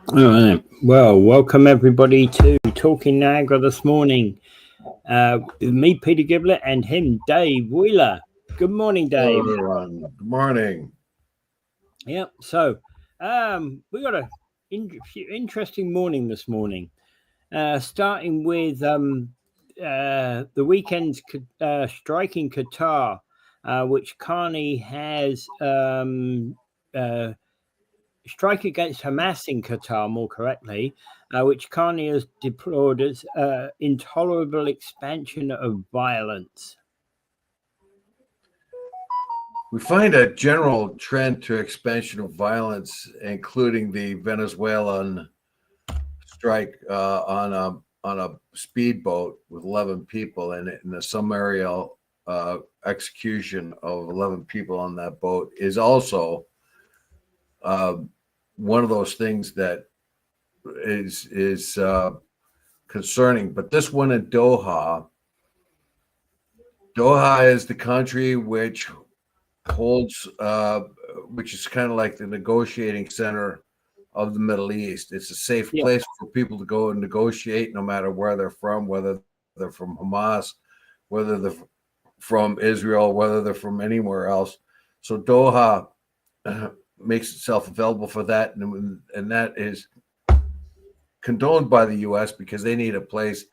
All right. Well, welcome everybody to Talking Niagara this morning. With me, Peter Giblett, and him, Dave Wheeler. Good morning, Dave. Hello, everyone. Good morning. Yep. So, we got a interesting morning this morning. Starting with the weekend's strike in Qatar, which Carney has strike against Hamas in Qatar, more correctly, which Carney has deplored as intolerable expansion of violence. We find a general trend to expansion of violence, including the Venezuelan strike on a speedboat with 11 people in it, and the summarial execution of 11 people on that boat is also one of those things that is concerning. But this one in Doha is the country which holds, which is kind of like the negotiating center of the Middle East. It's a safe place for people to go and negotiate, no matter where they're from, whether they're from Hamas, whether they're from Israel, whether they're from anywhere else. So Doha makes itself available for that, and that is condoned by the U.S. because they need a place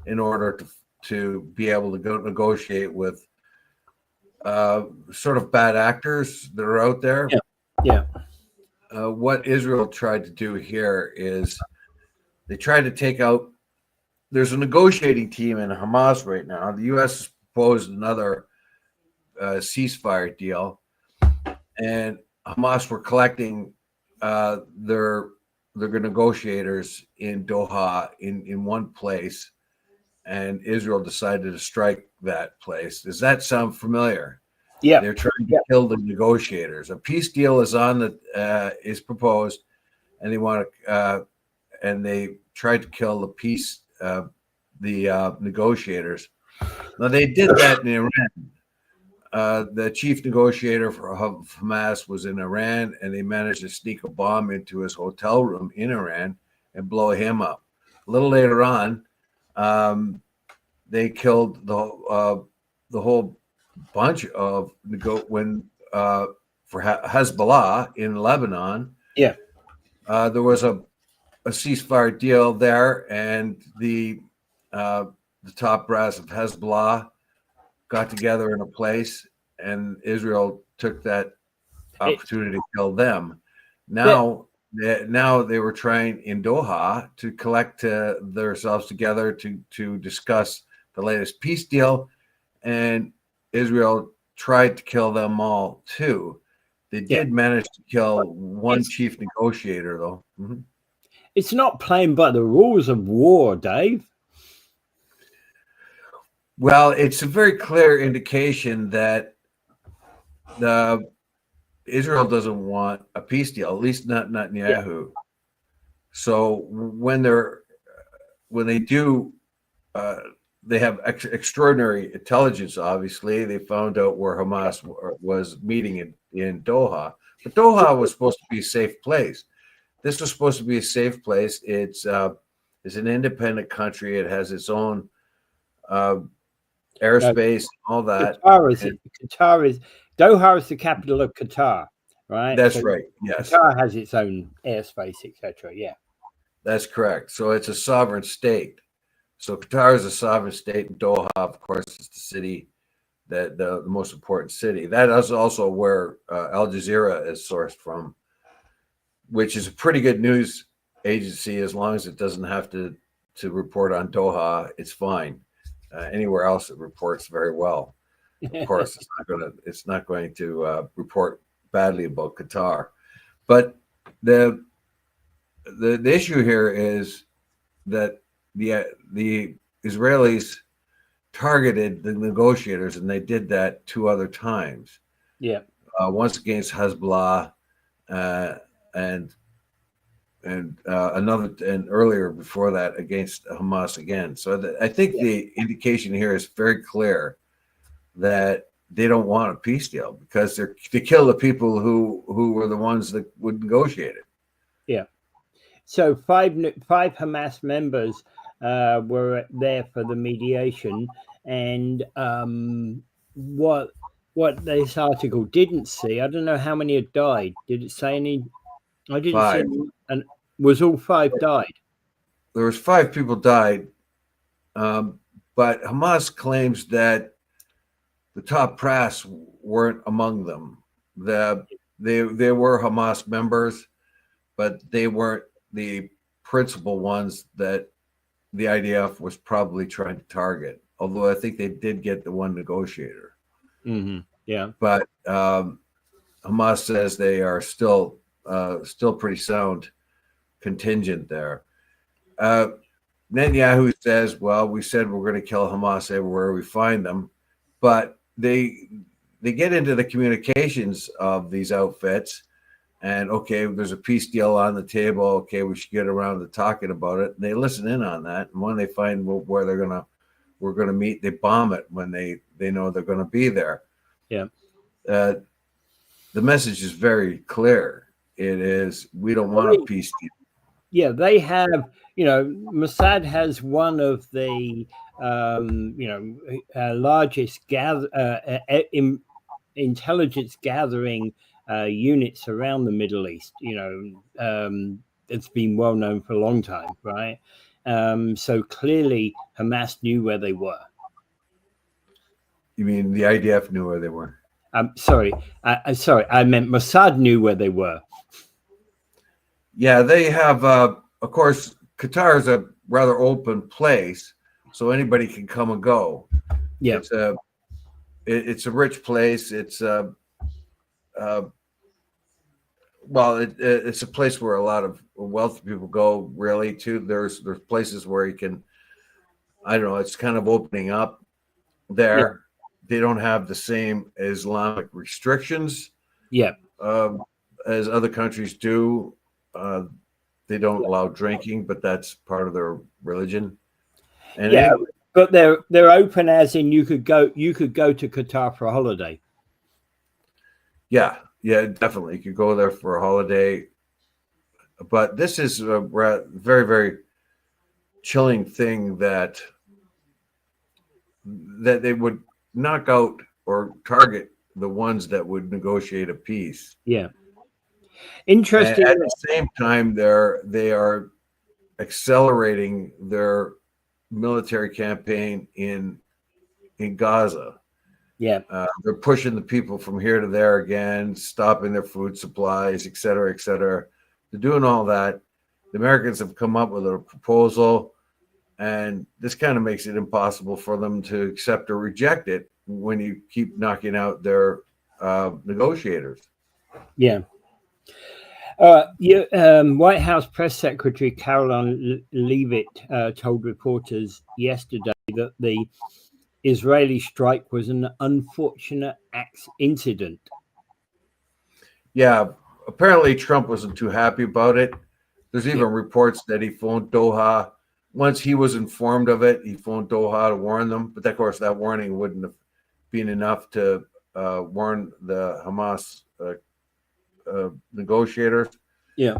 in order to be able to go negotiate with sort of bad actors that are out there. Yeah. What Israel tried to do here is they tried to take out. There's a negotiating team in Hamas right now. The U.S. has proposed another ceasefire deal, and Hamas were collecting their negotiators in Doha in one place, and Israel decided to strike that place. Does that sound familiar? Yeah, they're trying to kill the negotiators. A peace deal is is proposed, and they want to and they tried to kill the peace negotiators. Now they did that in Iran. The chief negotiator for Hamas was in Iran, and they managed to sneak a bomb into his hotel room in Iran and blow him up. A little later on, they killed the whole bunch of for Hezbollah in Lebanon. Yeah, there was a ceasefire deal there, and the top brass of Hezbollah got together in a place, and Israel took that opportunity to kill them. Now they were trying in Doha to collect themselves together to discuss the latest peace deal, and Israel tried to kill them all too. They did manage to kill one chief negotiator, though. Mm-hmm. It's not playing by the rules of war, Dave. Well, it's a very clear indication that Israel doesn't want a peace deal, at least not Netanyahu. Yeah. So when they do, they have extraordinary intelligence. Obviously, they found out where Hamas was meeting in Doha, but Doha was supposed to be a safe place. This was supposed to be a safe place. It's an independent country. It has its own airspace, all that. Doha is the capital of Qatar, right? That's right. Yes. Qatar has its own airspace, etc. Yeah, that's correct. So it's a sovereign state. So Qatar is a sovereign state, and Doha, of course, is the city the most important city. That is also where Al Jazeera is sourced from, which is a pretty good news agency. As long as it doesn't have to report on Doha, it's fine. Anywhere else, it reports very well. Of course, it's not going to report badly about Qatar. But the issue here is that the Israelis targeted the negotiators, and they did that 2 other times. Yeah, once against Hezbollah, and another, and earlier before that against Hamas again. So I think the indication here is very clear that they don't want a peace deal because they kill the people who were the ones that would negotiate it. Yeah, So five Hamas members were there for the mediation, and what this article didn't see, I don't know how many had died. Did it say any? I didn't see 5. any, and was all 5 died? There was 5 people died, but Hamas claims that the top brass weren't among them. They were Hamas members, but they weren't the principal ones that the IDF was probably trying to target. Although I think they did get the one negotiator. Mm-hmm. Yeah. But Hamas says they are still pretty sound contingent there. Netanyahu says, well, we said we're going to kill Hamas everywhere we find them, but they get into the communications of these outfits, and okay, there's a peace deal on the table. Okay, we should get around to talking about it. And they listen in on that, and when they find where we're gonna meet, they bomb it when they know they're going to be there. Yeah. The message is very clear. It is, we don't want a peace deal. Yeah, they have, Mossad has one of the, largest intelligence gathering units around the Middle East. It's been well known for a long time, right? So clearly Hamas knew where they were. You mean the IDF knew where they were? Sorry, I meant Mossad knew where they were. Yeah, they have, of course, Qatar is a rather open place, so anybody can come and go. Yeah. It's a rich place. It's it's a place where a lot of wealthy people go, really, too. There's places where you can, I don't know, it's kind of opening up there. Yeah. They don't have the same Islamic restrictions as other countries do. They don't allow drinking, but that's part of their religion. And anyway, but they're open, as in you could go to Qatar for a holiday. Yeah, definitely. You could go there for a holiday. But this is a very, very chilling thing that they would knock out or target the ones that would negotiate a peace. Yeah. Interesting. And at the same time, they are accelerating their military campaign in Gaza. Yeah, they're pushing the people from here to there again, stopping their food supplies, et cetera, et cetera. They're doing all that. The Americans have come up with a proposal, and this kind of makes it impossible for them to accept or reject it when you keep knocking out their negotiators. Yeah. White House Press Secretary Caroline Leavitt told reporters yesterday that the Israeli strike was an unfortunate incident. Yeah, apparently Trump wasn't too happy about it. There's even reports that he phoned Doha. Once he was informed of it, he phoned Doha to warn them. But of course, that warning wouldn't have been enough to warn the Hamas negotiators. Yeah.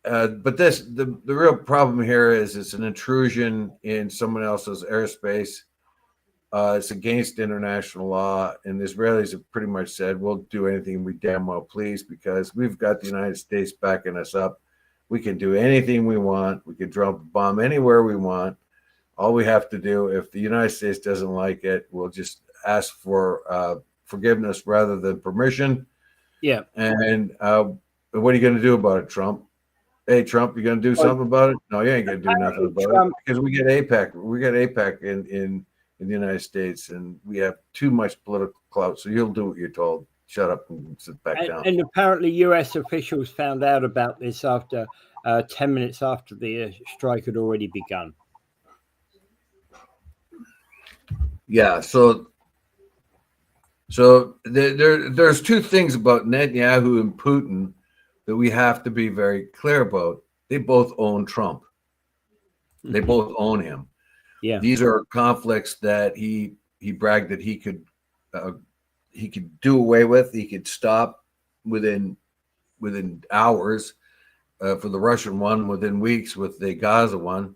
But the real problem here is it's an intrusion in someone else's airspace. It's against international law, and the Israelis have pretty much said, we'll do anything we damn well please because we've got the United States backing us up. We can do anything we want. We can drop a bomb anywhere we want. All we have to do, if the United States doesn't like it, we'll just ask for forgiveness rather than permission. Yeah. And what are you going to do about it, Trump? Hey, Trump, you going to do something about it? No, you ain't going to do nothing about it because we get AIPAC. We got AIPAC in the United States, and we have too much political clout. So you'll do what you're told. Shut up and sit back down. And apparently, U.S. officials found out about this after 10 minutes after the strike had already begun. Yeah. So there's two things about Netanyahu and Putin that we have to be very clear about. They both own Trump. They both own him. Yeah. These are conflicts that he bragged that he could do away with. He could stop within hours, for the Russian one within weeks with the Gaza one.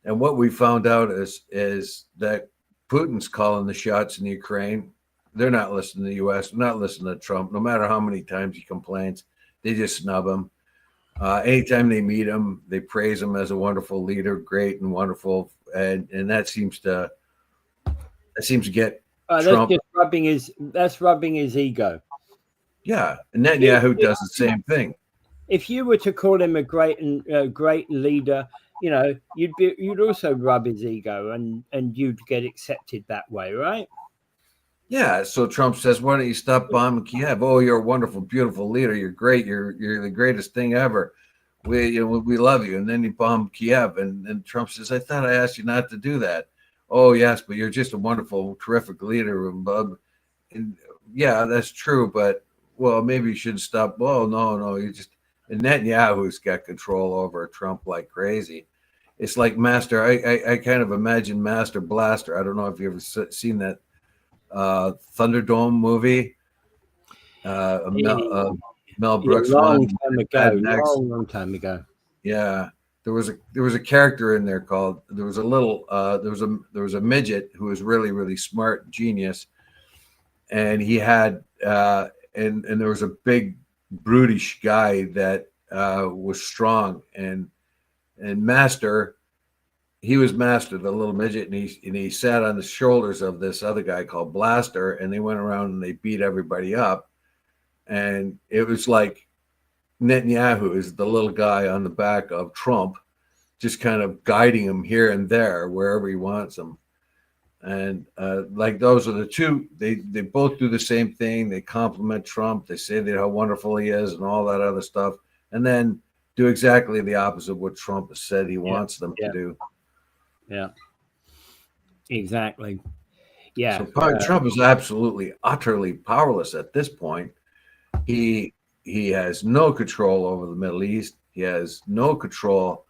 And what we found out is that Putin's calling the shots in Ukraine. They're not listening to the U.S., not listening to Trump. No matter how many times he complains, they just snub him. Anytime they meet him, they praise him as a wonderful leader, great and wonderful, and that seems to get Trump. That's rubbing his ego. Yeah, and Netanyahu does the same thing. If you were to call him a great leader, you'd also rub his ego, and you'd get accepted that way, right? Yeah. So Trump says, "Why don't you stop bombing Kiev? Oh, you're a wonderful, beautiful leader. You're great. You're the greatest thing ever. We love you." And then you bomb Kiev, and Trump says, "I thought I asked you not to do that." Oh, yes, but you're just a wonderful, terrific leader, and yeah, that's true. But well, maybe you should stop. Well, no, you just. And Netanyahu's got control over Trump like crazy. It's like Master. I kind of imagine Master Blaster. I don't know if you've ever seen that Thunderdome movie. Mel Brooks long time ago. Yeah, there was a character in there called. There was a midget who was really, really smart, genius, and he had and there was a big brutish guy that was strong, and Master, he was Master, the little midget, and he sat on the shoulders of this other guy called Blaster, and they went around and they beat everybody up, and it was like Netanyahu is the little guy on the back of Trump, just kind of guiding him here and there wherever he wants him. And like those are the two, they both do the same thing. They compliment Trump. They say that how wonderful he is and all that other stuff, and then do exactly the opposite of what Trump has said he wants them to do. Yeah, exactly. Yeah. So Trump is absolutely, utterly powerless at this point. He has no control over the Middle East. He has no control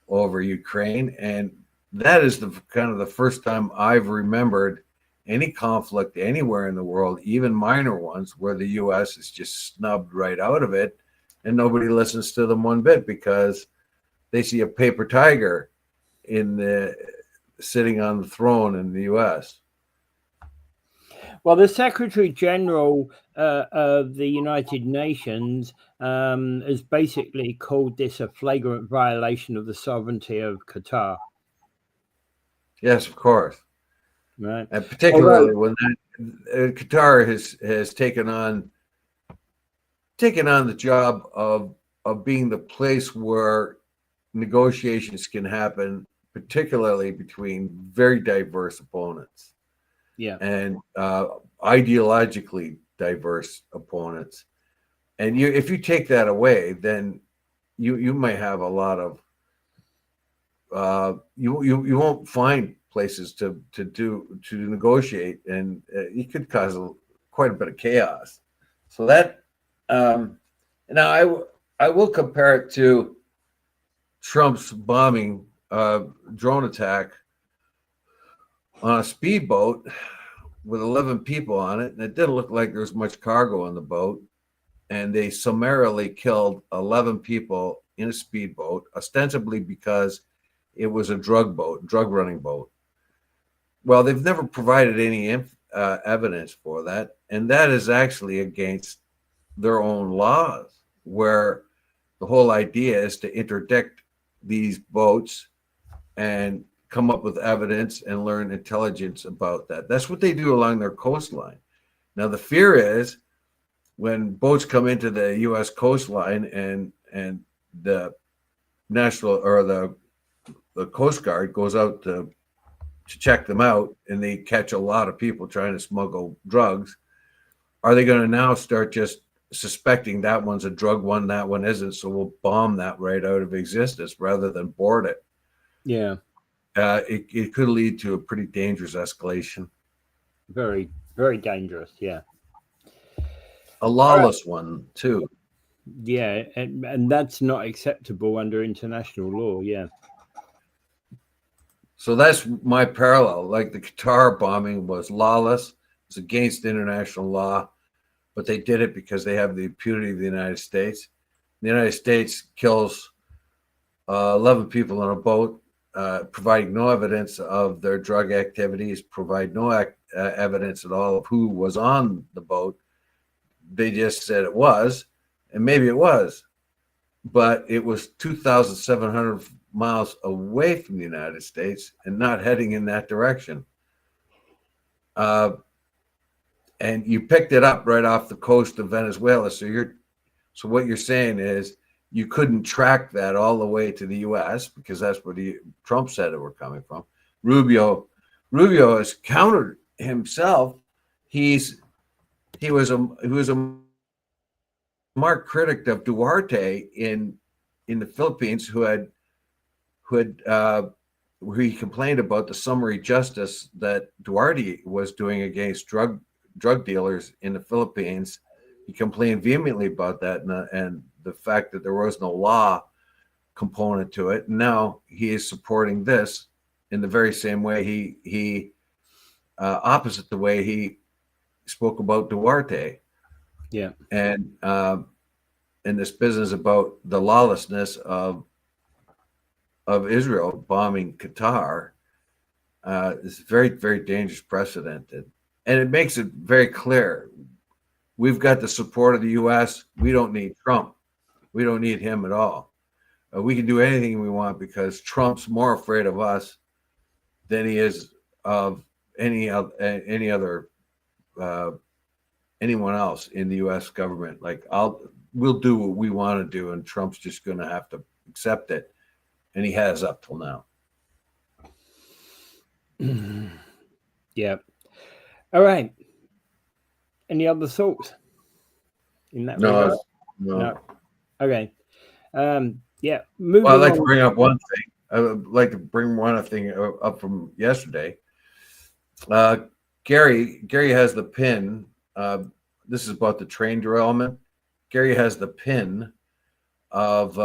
over Ukraine, and that is the kind of the first time I've remembered any conflict anywhere in the world, even minor ones, where the U.S. is just snubbed right out of it, and nobody listens to them one bit because they see a paper tiger sitting on the throne in the U.S. Well, the Secretary General of the United Nations has basically called this a flagrant violation of the sovereignty of Qatar. Yes, of course. Right. And particularly when Qatar has taken on the job of being the place where negotiations can happen, particularly between very diverse opponents. Yeah. And ideologically diverse opponents. And if you take that away, then you might have a lot of you won't find places to negotiate, and it could cause quite a bit of chaos. So that now I will compare it to Trump's bombing drone attack on a speedboat with 11 people on it, and it didn't look like there was much cargo on the boat, and they summarily killed 11 people in a speedboat, ostensibly because it was a drug running boat. Well, they've never provided any evidence for that, and that is actually against their own laws, where the whole idea is to interdict these boats and come up with evidence and learn intelligence about that. That's what they do along their coastline. Now, the fear is when boats come into the U.S. coastline and the national or the Coast Guard goes out to check them out, and they catch a lot of people trying to smuggle drugs, are they going to now start just suspecting that one's a drug one, that one isn't, so we'll bomb that right out of existence rather than board it? Yeah. It could lead to a pretty dangerous escalation. Very, very dangerous, yeah. A lawless one, too. Yeah, and that's not acceptable under international law, yeah. So that's my parallel. Like the Qatar bombing was lawless. It's against international law, but they did it because they have the impunity of the United States. the United States kills 11 people on a boat, providing no evidence of their drug activities, provide no evidence at all of who was on the boat. They just said it was, and maybe it was, but it was 2,700 miles away from the United States and not heading in that direction. And you picked it up right off the coast of Venezuela. So what you're saying is you couldn't track that all the way to the U.S. because that's where Trump said it were coming from. Rubio has countered himself. He was a marked critic of Duarte in the Philippines, where he complained about the summary justice that Duarte was doing against drug dealers in the Philippines. He complained vehemently about that and the fact that there was no law component to it. And now he is supporting this in the very same way he opposite the way he spoke about Duarte. Yeah. And in this business about the lawlessness of Israel bombing Qatar, is very, very dangerous precedent. And it makes it very clear. We've got the support of the U.S. We don't need Trump. We don't need him at all. We can do anything we want because Trump's more afraid of us than he is of anyone else in the U.S. government. Like we'll do what we want to do, and Trump's just going to have to accept it, and he has up till now. Yeah. All right. Any other thoughts in that regard? No. Okay. Yeah. Well, I'd like to bring up one thing. I would like to bring one thing up from yesterday. Gary has the pin. This is about the train derailment. Gary has the pin of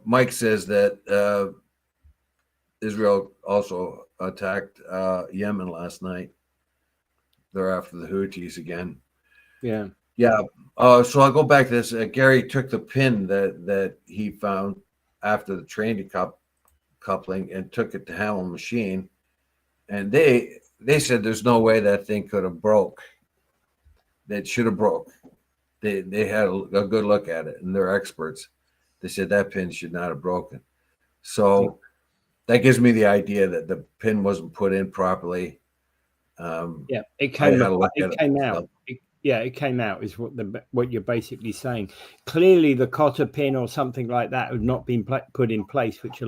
Mike says that Israel also attacked Yemen last night. They're after the Houthis again. Yeah. So I'll go back to this. Gary took the pin that he found after the train decoupling and took it to Hamilton Machine, and they said there's no way that thing could have broke. That should have broke. They had a good look at it, and they're experts. They said that pin should not have broken. So that gives me the idea that the pin wasn't put in properly. It came out. It came out is what you're basically saying. Clearly, the cotter pin or something like that had not been put in place, which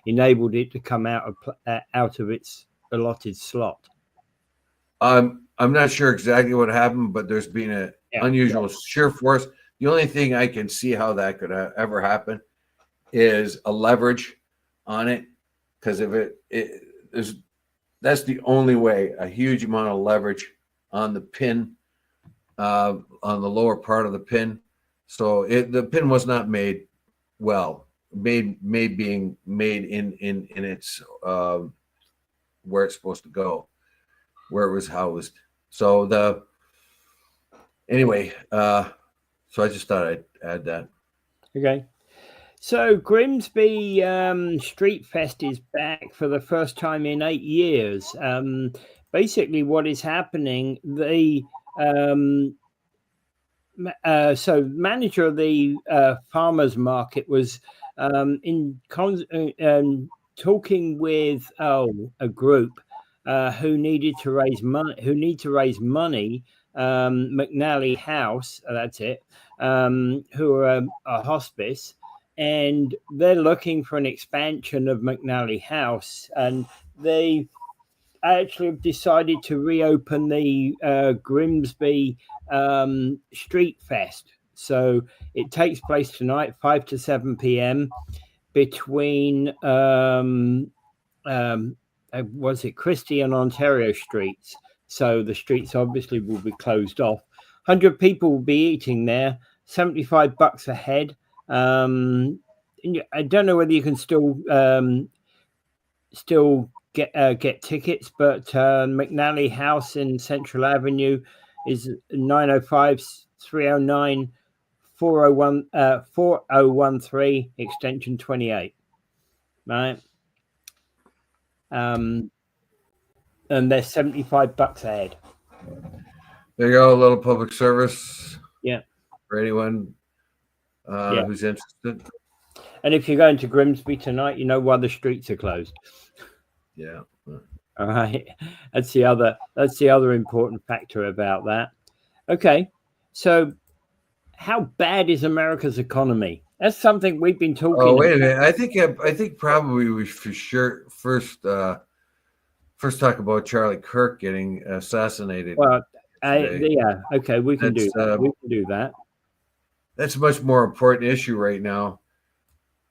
enabled it to come out of its allotted slot. I'm not sure exactly what happened, but there's been an unusual shear force. The only thing I can see how that could ever happen is a leverage on it, because if that's the only way. A huge amount of leverage on the pin, on the lower part of the pin. So the pin was not made well. Being made in its where it's supposed to go, where it was housed. So so I just thought I'd add that. Okay. So Grimsby Street Fest is back for the first time in 8 years. Basically, what is happening? So manager of the farmers market was talking with a group who needed to raise money. McNally House, that's it. Who are a hospice, and they're looking for an expansion of McNally House, and they actually have decided to reopen the Grimsby Street Fest. So it takes place tonight, 5 to 7 p.m. between Christie and Ontario streets. So the streets obviously will be closed off. 100 people will be eating there. $75 a head. I don't know whether you can still get tickets, but McNally House in Central Avenue is 905-309-4013 extension 28. Right. And they're $75 a head. There you go, a little public service. Yeah. For anyone who's interested. And if you're going to Grimsby tonight, you know why the streets are closed. Yeah. All right. That's the other important factor about that. Okay. So how bad is America's economy? That's something we've been talking about. Oh, wait a minute. I think probably we should first talk about Charlie Kirk getting assassinated. Well, yeah. Okay, we can do that. We can do that. That's a much more important issue right now.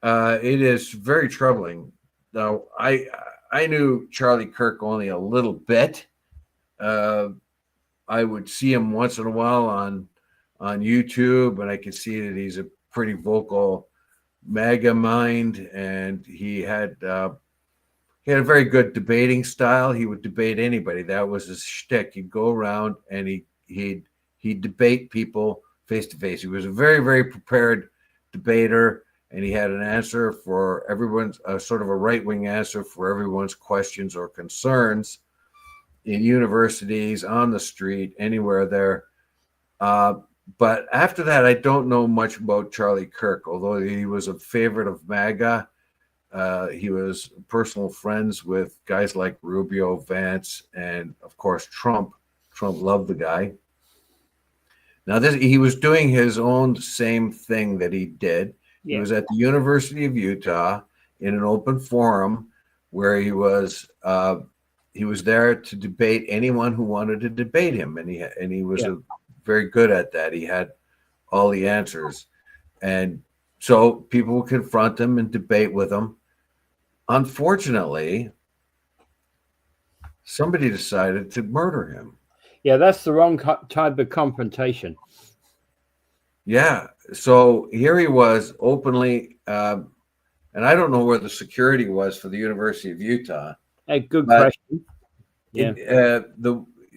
It is very troubling. Now, I knew Charlie Kirk only a little bit. I would see him once in a while on YouTube, and I could see that he's a pretty vocal MAGA mind, and he had a very good debating style. He would debate anybody. That was his shtick. He'd go around and he'd debate people face to face. He was a very, very prepared debater, and he had an answer for everyone's sort of a right-wing answer for everyone's questions or concerns in universities, on the street, anywhere there. But after that, I don't know much about Charlie Kirk, although he was a favorite of MAGA. He was personal friends with guys like Rubio, Vance, and of course Trump. Trump loved the guy. Now, he was doing his own same thing that he did. Yeah. He was at the University of Utah in an open forum where he was there to debate anyone who wanted to debate him, and he was very good at that. He had all the answers, and so people would confront him and debate with him. Unfortunately, somebody decided to murder him. Yeah, that's the wrong type of confrontation. Yeah, so here he was openly, and I don't know where the security was for the University of Utah. A good question. Yeah.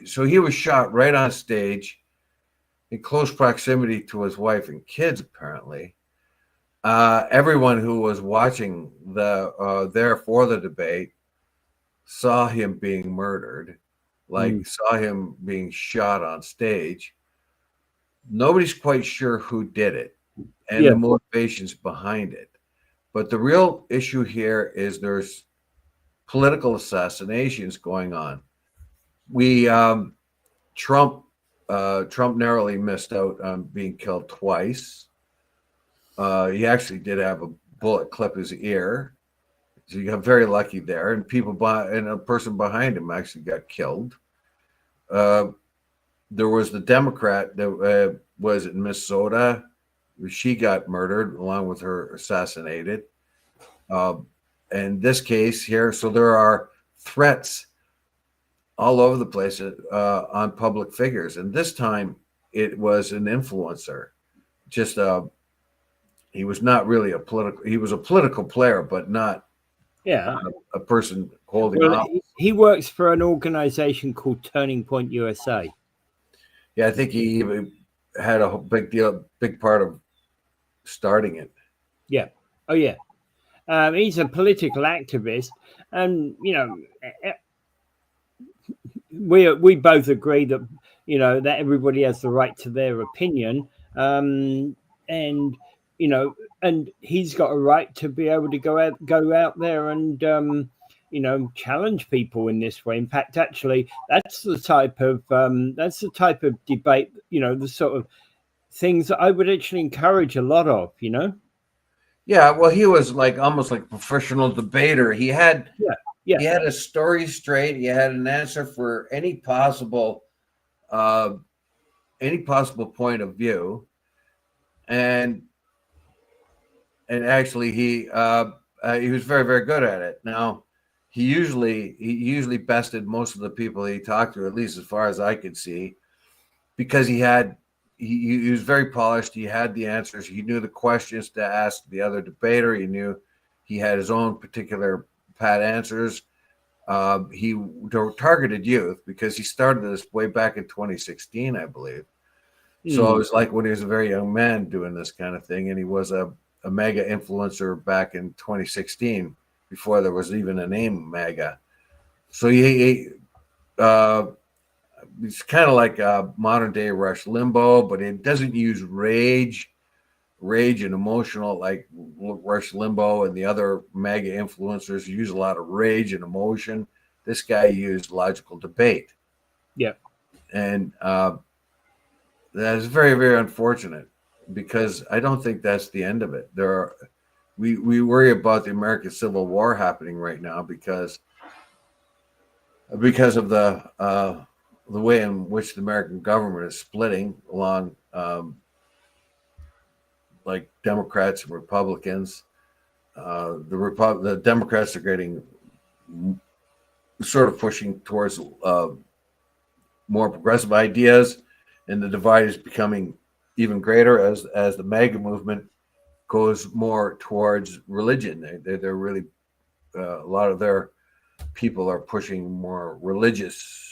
So he was shot right on stage in close proximity to his wife and kids, apparently. Everyone who was watching there for the debate saw him being murdered, saw him being shot on stage. Nobody's quite sure who did it and the motivations behind it. But the real issue here is there's political assassinations going on. Trump narrowly missed out on being killed twice. He actually did have a bullet clip his ear, so you got very lucky there. And a person behind him actually got killed. There was the Democrat that was in Minnesota. She got murdered along with her assassinated. And this case here, so there are threats all over the place on public figures. And this time it was an influencer. He was not really he was a political player, but not a person holding office. He works for an organization called Turning Point USA. Yeah, I think he even had a big part of starting it. Yeah. Oh, yeah. He's a political activist, and we both agree that that everybody has the right to their opinion, and he's got a right to be able to go out there and challenge people in this way. In fact, actually, that's the type of debate, the sort of things that I would actually encourage a lot of. Yeah, well, he was almost like a professional debater. He had he had a story straight. He had an answer for any possible point of view, and actually he was very, very good at it. Now he usually bested most of the people he talked to, at least as far as I could see, because he was very polished. He had the answers. He knew the questions to ask the other debater. He knew he had his own particular pat answers. he targeted youth because he started this way back in 2016, I believe. So it was like when he was a very young man doing this kind of thing, and he was a mega influencer back in 2016 before there was even a name MAGA. So he's kind of like a modern day Rush Limbaugh, but it doesn't use rage and emotional like Rush Limbaugh and the other MAGA influencers use a lot of rage and emotion. This guy used logical debate. Yeah. And that is very, very unfortunate because I don't think that's the end of it. We worry about the American Civil War happening right now because of the way in which the American government is splitting along like Democrats and Republicans. The Democrats are getting sort of pushing towards more progressive ideas, and the divide is becoming even greater as the MAGA movement goes more towards religion. They're really a lot of their people are pushing more religious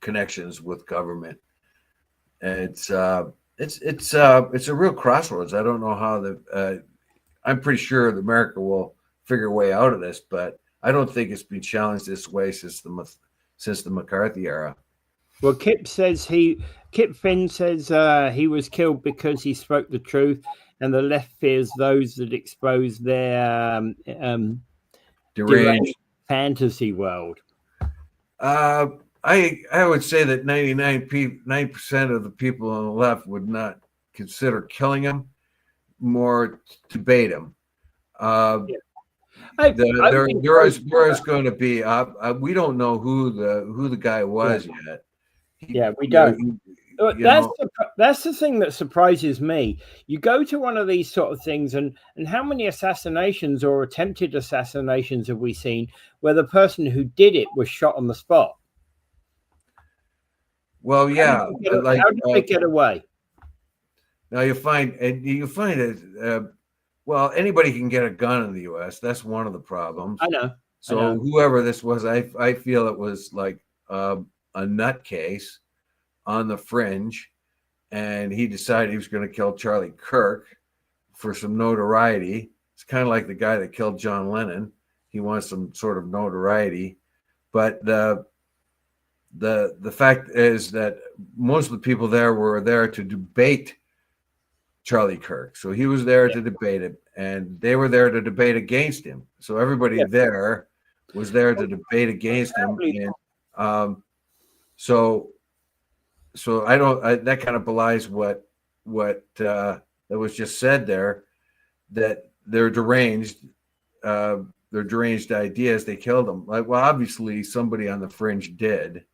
connections with government. And it's a real crossroads. I don't know how I'm pretty sure that America will figure a way out of this, but I don't think it's been challenged this way since the McCarthy era. Well, Kip Finn says he was killed because he spoke the truth, and the left fears those that expose their deranged fantasy world. I would say that 99% of the people on the left would not consider killing him, more debate him. There is going to be. We don't know who the guy was yet. We don't. That's the thing that surprises me. You go to one of these sort of things, and how many assassinations or attempted assassinations have we seen where the person who did it was shot on the spot? Well, yeah. How did they get away? Now you find it. Well, anybody can get a gun in the U.S. That's one of the problems. I know. So whoever this was, I feel it was like a nutcase on the fringe, and he decided he was going to kill Charlie Kirk for some notoriety. It's kind of like the guy that killed John Lennon. He wants some sort of notoriety, but the fact is that most of the people there were there to debate Charlie Kirk. So he was there to debate it, and they were there to debate against him. So everybody there was there to debate against him. And so that kind of belies what that was just said there, that they're deranged ideas. They killed him. Like, well, obviously somebody on the fringe did.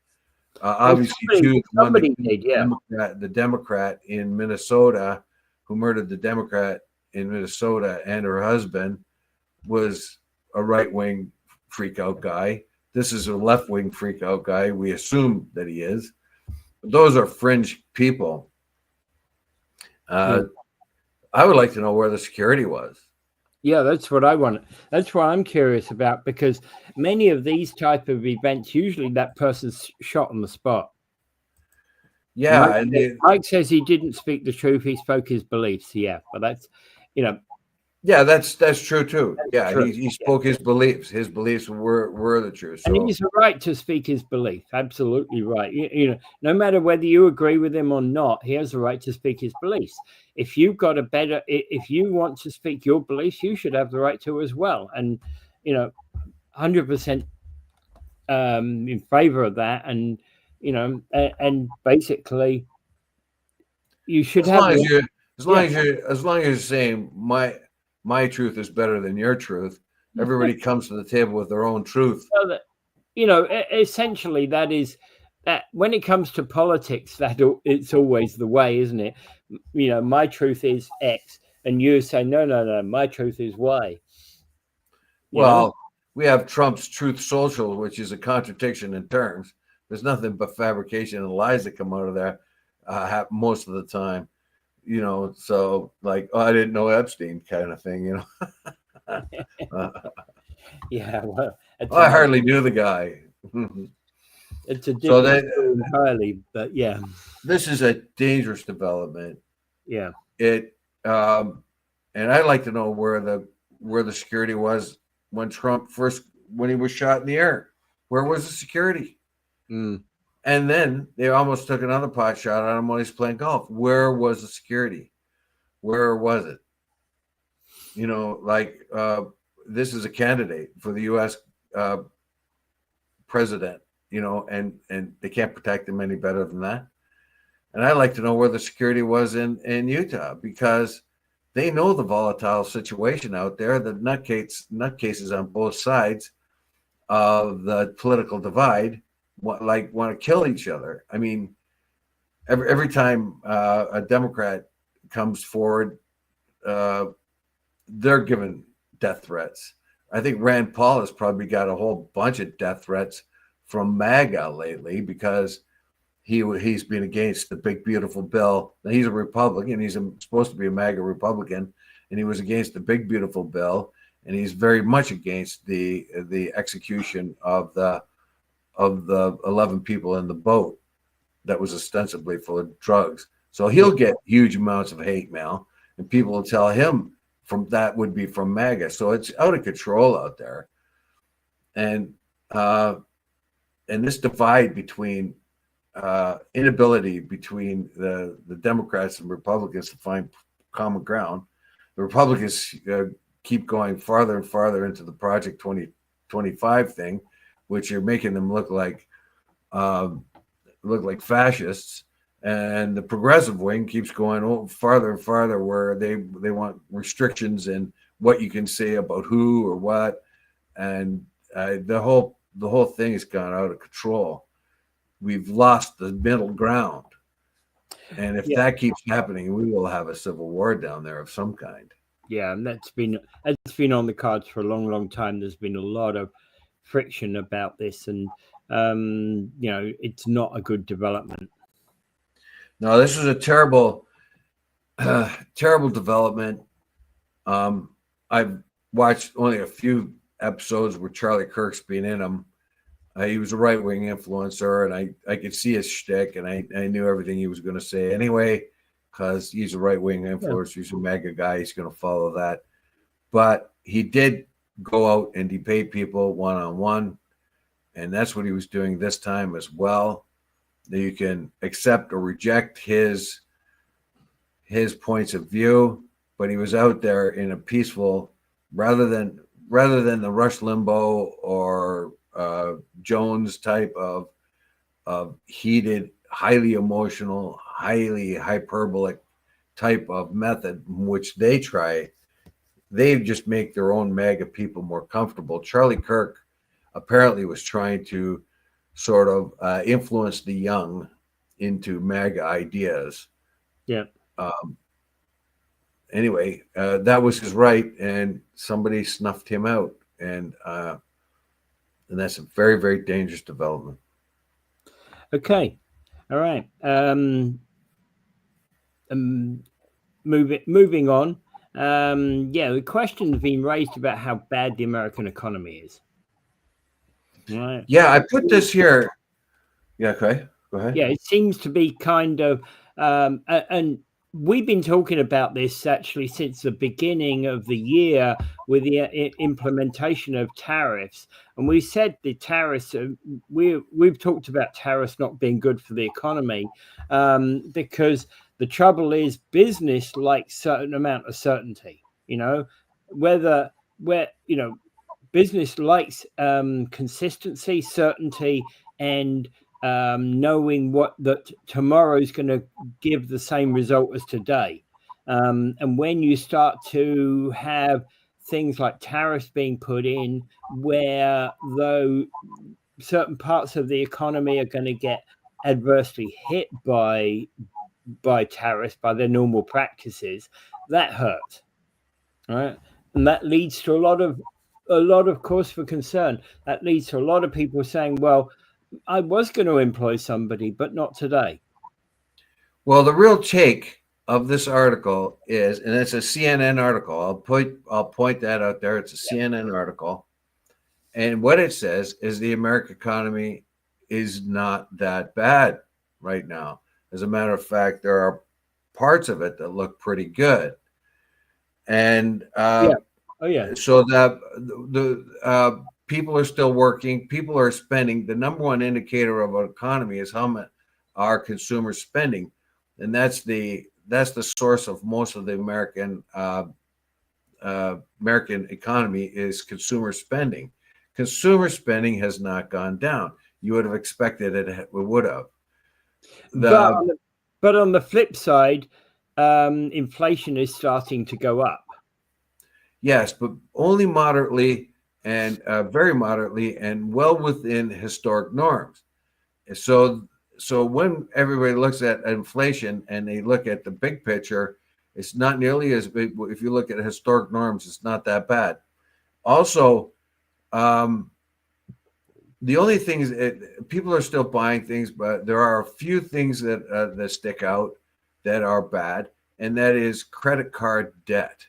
Obviously, the Democrat in Minnesota who murdered the Democrat in Minnesota and her husband was a right-wing freak-out guy. This is a left-wing freak-out guy. We assume that he is. Those are fringe people. I would like to know where the security was. Yeah, that's what I want. That's what I'm curious about, because many of these type of events, usually that person's shot on the spot. Yeah, Mike says he didn't speak the truth; he spoke his beliefs. Yeah, but that's, Yeah, that's true too. That's true. He spoke his beliefs. His beliefs were the truth. So. And he's right to speak his belief. Absolutely right. No matter whether you agree with him or not, he has the right to speak his beliefs. If you want to speak your beliefs, you should have the right to as well. And 100% in favor of that. And and basically, you should as long as you're saying my truth is better than your truth. Everybody comes to the table with their own truth. So essentially, that is that when it comes to politics, that it's always the way, isn't it? My truth is X, and you say no, my truth is Y. Well, we have Trump's Truth Social, which is a contradiction in terms. There's nothing but fabrication and lies that come out of there most of the time. So like, I didn't know Epstein kind of thing, Yeah, well, I hardly knew the guy. It's a So different story entirely, but yeah. this is a dangerous development. Yeah. It and I'd like to know where the security was when he was shot in the air. Where was the security? Mm. And then they almost took another pot shot at him while he's playing golf. Where was the security? Where was it? You know, like this is a candidate for the U.S. President. You know, and they can't protect him any better than that. And I'd like to know where the security was in Utah, because they know the volatile situation out there, the nutcases on both sides of the political divide want to kill each other. I mean, every time a Democrat comes forward, they're given death threats. I think Rand Paul has probably got a whole bunch of death threats from MAGA lately, because he's been against the big beautiful bill. Now, he's a Republican. He's supposed to be a MAGA Republican, and he was against the big beautiful bill, and he's very much against the execution of the 11 people in the boat that was ostensibly full of drugs. So he'll get huge amounts of hate mail, and people will tell him that would be from MAGA. So it's out of control out there, and this divide between inability between the Democrats and Republicans to find common ground. The Republicans keep going farther and farther into the Project 2025 thing, which are making them look like fascists, and the progressive wing keeps going farther and farther, where they want restrictions in what you can say about who or what, and the whole thing has gone out of control. We've lost the middle ground, and if that keeps happening, we will have a civil war down there of some kind. Yeah, and that's been on the cards for a long, long time. There's been a lot of friction about this, and you know, it's not a good development. No, this is a terrible development. I've watched only a few episodes where Charlie Kirk's been in them. He was a right-wing influencer, and I could see his shtick, and I knew everything he was going to say anyway, because he's a right-wing influencer. He's a MAGA guy. He's going to follow that. But he did go out and debate people one-on-one, and that's what he was doing this time as well. You can accept or reject his points of view, but he was out there in a peaceful, rather than the Rush Limbaugh or Jones type of heated, highly emotional, highly hyperbolic type of method, which they try. They just make their own MAGA people more comfortable. Charlie Kirk apparently was trying to sort of influence the young into MAGA ideas. Yeah. Anyway, that was his right, and somebody snuffed him out, and that's a very, very dangerous development. Okay, all right. Moving on. The question's been raised about how bad the American economy is. Right. Yeah, I put this here. Yeah, okay, go ahead. Yeah, it seems to be kind of, and we've been talking about this actually since the beginning of the year with the implementation of tariffs. And we said the tariffs, we've talked about tariffs not being good for the economy, because the trouble is business likes certain amount of certainty, you know, business likes consistency, certainty, and knowing that tomorrow is going to give the same result as today. And when you start to have things like tariffs being put in, where though certain parts of the economy are going to get adversely hit by tariffs, by their normal practices, that hurts, right? And that leads to a lot of cause for concern. That leads to a lot of people saying, well, I was going to employ somebody, but not today. Well, the real take of this article is, and it's a CNN article. I'll point that out there. It's a CNN article, And what it says is the American economy is not that bad right now. As a matter of fact, there are parts of it that look pretty good. And Yeah. Oh yeah. so that the people are still working, people are spending. The number one indicator of an economy is how much are consumers spending, and that's the source of most of the American economy is consumer spending. Consumer spending has not gone down. You would have expected it would have. But on the flip side, inflation is starting to go up. Yes, but only moderately and very moderately and well within historic norms. So when everybody looks at inflation and they look at the big picture, it's not nearly as big. If you look at historic norms, it's not that bad. Also, the only things people are still buying things, but there are a few things that stick out that are bad, and that is credit card debt.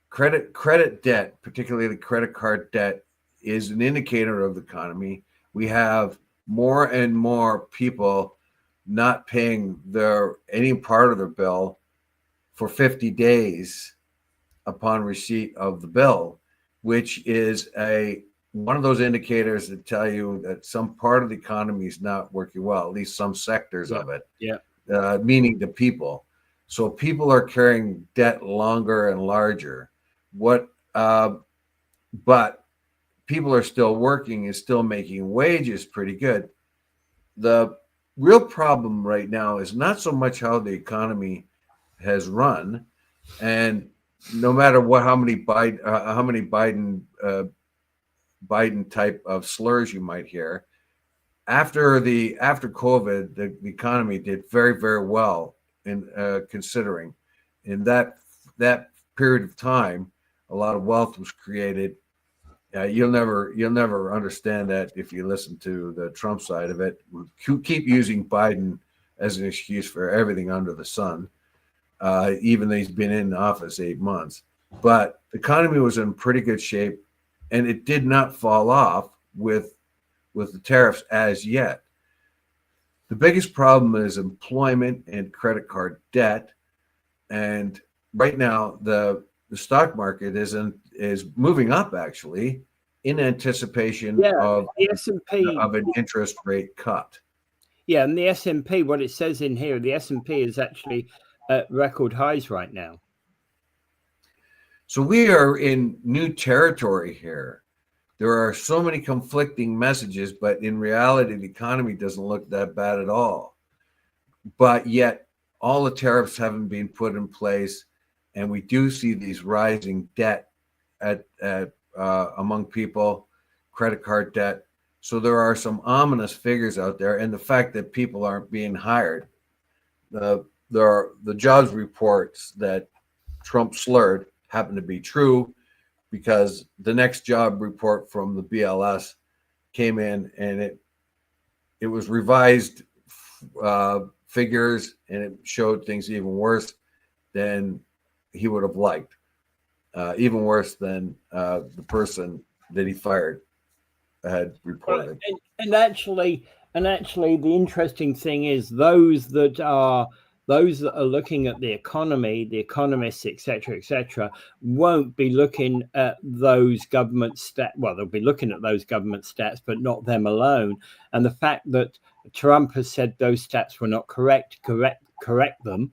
Credit debt, particularly the credit card debt, is an indicator of the economy. We have more and more people not paying any part of their bill for 50 days upon receipt of the bill, which is one of those indicators that tell you that some part of the economy is not working well, at least some sectors of it. Yeah. Meaning the people. So people are carrying debt longer and larger. But people are still working and still making wages pretty good. The real problem right now is not so much how the economy has run, and no matter how many Biden type of slurs you might hear, after COVID, the economy did very, very well in considering in that period of time. A lot of wealth was created. You'll never understand that if you listen to the Trump side of it. Keep using Biden as an excuse for everything under the sun, even though he's been in office 8 months. But the economy was in pretty good shape, and it did not fall off with the tariffs as yet. The biggest problem is employment and credit card debt, and right now the stock market is moving up actually in anticipation of the S&P of an interest rate cut. Yeah, and the S&P, what it says in here, the S&P is actually at record highs right now. So we are in new territory here. There are so many conflicting messages, but in reality, the economy doesn't look that bad at all. But yet, all the tariffs haven't been put in place, and we do see these rising debt among people, credit card debt. So there are some ominous figures out there, and the fact that people aren't being hired. The jobs reports that Trump slurred happen to be true, because the next job report from the BLS came in, and it was revised figures, and it showed things even worse than he would have liked, even worse than the person that he fired had reported. And actually, the interesting thing is those that are looking at the economy, the economists, etc., won't be looking at those government stats. Well, they'll be looking at those government stats, but not them alone. And the fact that Trump has said those stats were not correct them.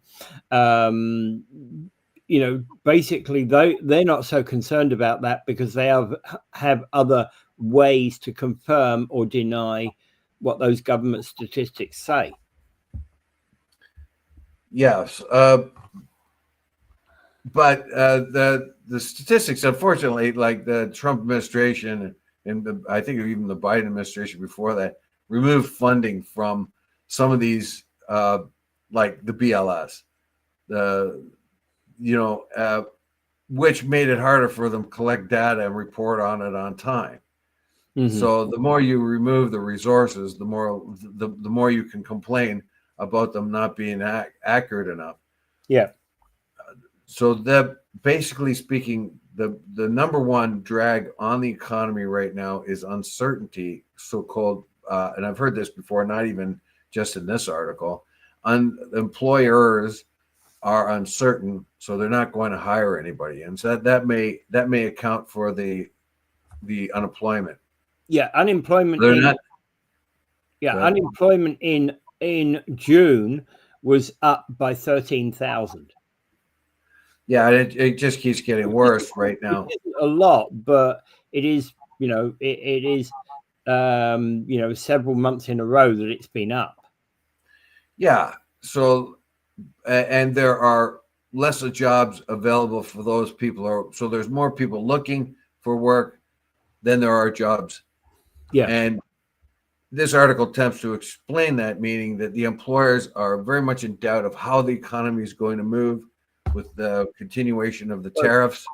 Basically, they're not so concerned about that, because they have other ways to confirm or deny what those government statistics say. Yes, but the statistics, unfortunately, like the Trump administration and I think even the Biden administration before that, removed funding from some of these, like the BLS, which made it harder for them to collect data and report on it on time. Mm-hmm. So the more you remove the resources, the more you can complain about them not being accurate enough. Yeah. So that, basically speaking, the number one drag on the economy right now is uncertainty, so-called, and I've heard this before, not even just in this article. Employers are uncertain, so they're not going to hire anybody, and so that may account for the unemployment. Yeah, unemployment. They're not. Unemployment in June was up by 13,000. Yeah, it just keeps getting worse right now. It isn't a lot, but it is. It is. Several months in a row that it's been up. Yeah. So, and there are lesser jobs available for those people. So there's more people looking for work than there are jobs. Yeah. And this article attempts to explain that, meaning that the employers are very much in doubt of how the economy is going to move with the continuation of the tariffs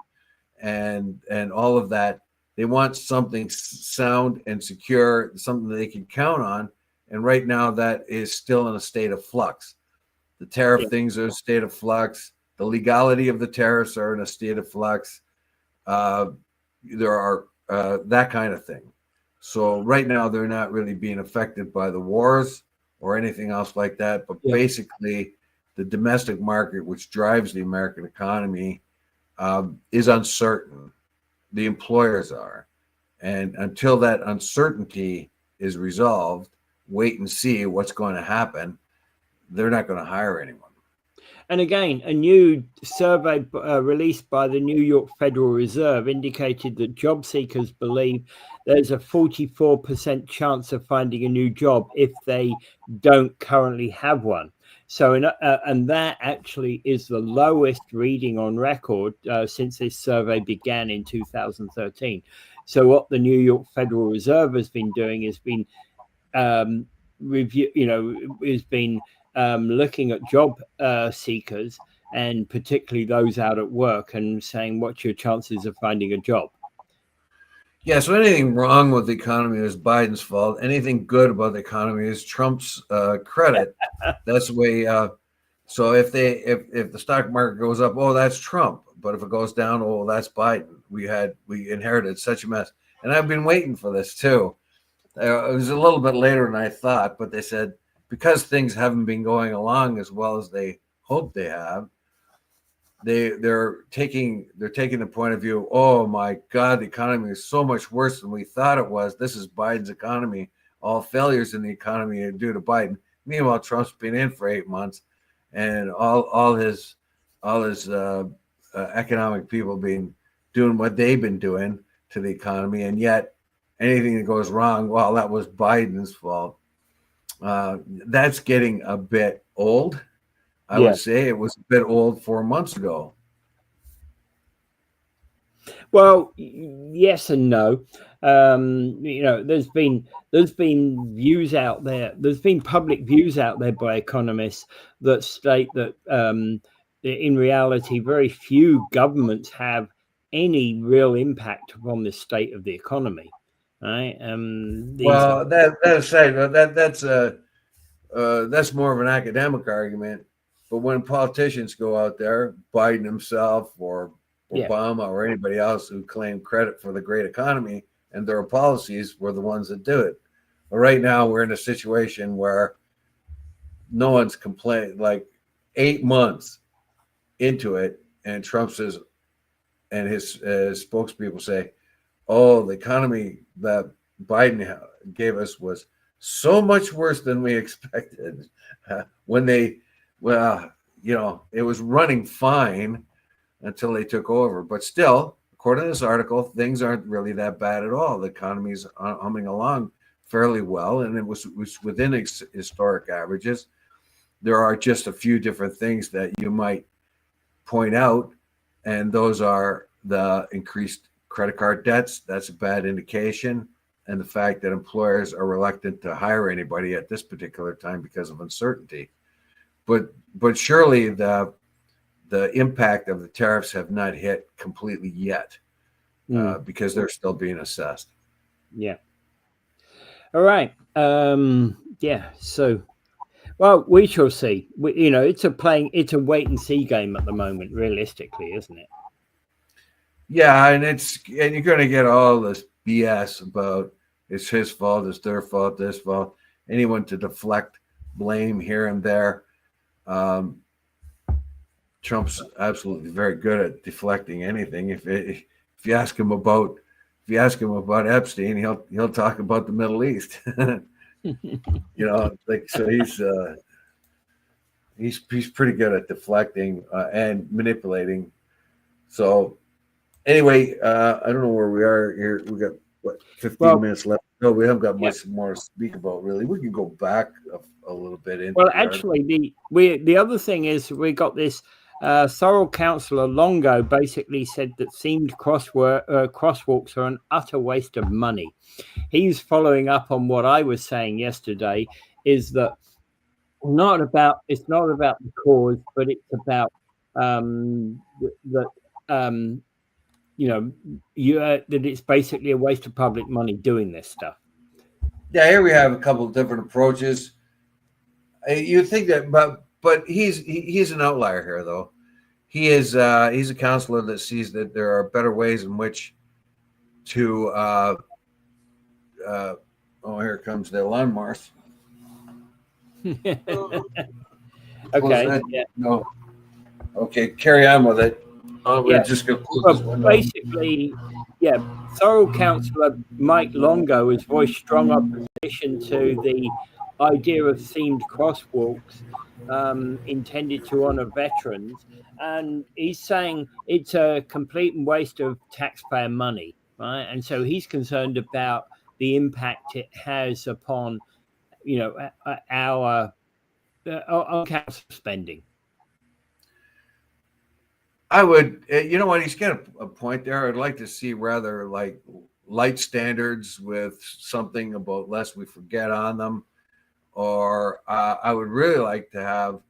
and all of that. They want something sound and secure, something that they can count on. And right now, that is still in a state of flux. The tariff things are in a state of flux. The legality of the tariffs are in a state of flux. There are that kind of thing. So right now, they're not really being affected by the wars or anything else like that. But basically, the domestic market, which drives the American economy, is uncertain. The employers are. And until that uncertainty is resolved, wait and see what's going to happen. They're not going to hire anyone. And again, a new survey released by the New York Federal Reserve indicated that job seekers believe there's a 44% chance of finding a new job if they don't currently have one. So, and that actually is the lowest reading on record since this survey began in 2013. So, what the New York Federal Reserve has been doing has been looking at job seekers, and particularly those out at work, and saying, what's your chances of finding a job? Yeah, so anything wrong with the economy is Biden's fault. Anything good about the economy is Trump's credit. That's the way. So if the stock market goes up, oh, that's Trump. But if it goes down, oh, that's Biden. We inherited such a mess, and I've been waiting for this too. It was a little bit later than I thought, but they said because things haven't been going along as well as they hope they have, they're taking the point of view, oh my God, the economy is so much worse than we thought it was. This is Biden's economy. All failures in the economy are due to Biden. Meanwhile, Trump's been in for 8 months, and all his economic people being doing what they've been doing to the economy, and yet anything that goes wrong, well, that was Biden's fault. That's getting a bit old. I would say it was a bit old 4 months ago. Well, yes and no. There's been views out there. There's been public views out there by economists that state that in reality, very few governments have any real impact upon the state of the economy. Right? Well, that's more of an academic argument. But when politicians go out there, Biden himself or Obama or anybody else who claim credit for the great economy and their policies were the ones that do it. But right now, we're in a situation where no one's complaining. Like 8 months into it, and Trump says, and his spokespeople say, oh, the economy that Biden gave us was so much worse than we expected. It was running fine until they took over. But still, according to this article, things aren't really that bad at all. The economy's humming along fairly well, and it was within historic averages. There are just a few different things that you might point out, and those are the increased credit card debts. That's a bad indication. And the fact that employers are reluctant to hire anybody at this particular time because of uncertainty. But surely the impact of the tariffs have not hit completely yet because they're still being assessed. Yeah. All right. So Well, we shall see. It's a wait and see game at the moment, realistically, isn't it? Yeah, and you're going to get all this BS about it's his fault, it's their fault, this fault. Anyone to deflect blame here and there. Trump's absolutely very good at deflecting anything. If you ask him about Epstein, he'll talk about the Middle East. So he's pretty good at deflecting and manipulating. So anyway, I don't know where we are here. We got 15 minutes left. No, we haven't got much more to speak about, really. We can go back a little bit into. Well, actually, the other thing is we got this. Thorold Councilor Longo basically said that themed crosswalks are an utter waste of money. He's following up on what I was saying yesterday. Is that it's not about the cause, but it's about that it's basically a waste of public money doing this stuff. Yeah, here we have a couple of different approaches. You think that, but he's an outlier here, though. He's a councillor that sees that there are better ways in which to. Here comes the alarm, Mars. Okay. No. Okay, carry on with it. We're just going to close this window. Basically, Thorold Councillor Mike Longo has voiced strong opposition to the idea of themed crosswalks intended to honour veterans, and he's saying it's a complete waste of taxpayer money, right? And so he's concerned about the impact it has upon, our council spending. I would, he's got a point there. I'd like to see rather like light standards with something about lest we forget on them. Or I would really like to have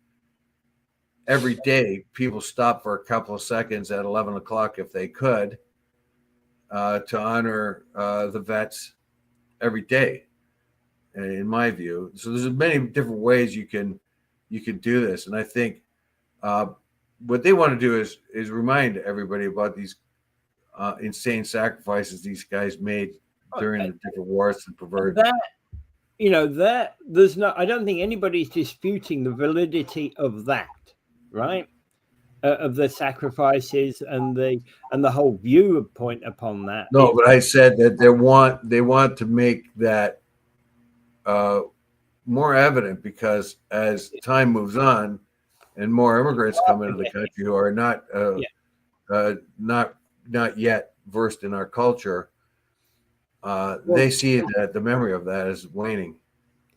every day people stop for a couple of seconds at 11 o'clock if they could to honor the vets every day, in my view. So there's many different ways you can do this. And I think what they want to do is remind everybody about these insane sacrifices these guys made during the different wars and perverted. That there's no. I don't think anybody's disputing the validity of that, right? Of the sacrifices and the whole viewpoint upon that. No, but I said that they want to make that more evident, because as time moves on and more immigrants come into the country who are not yet versed in our culture, they see that the memory of that is waning.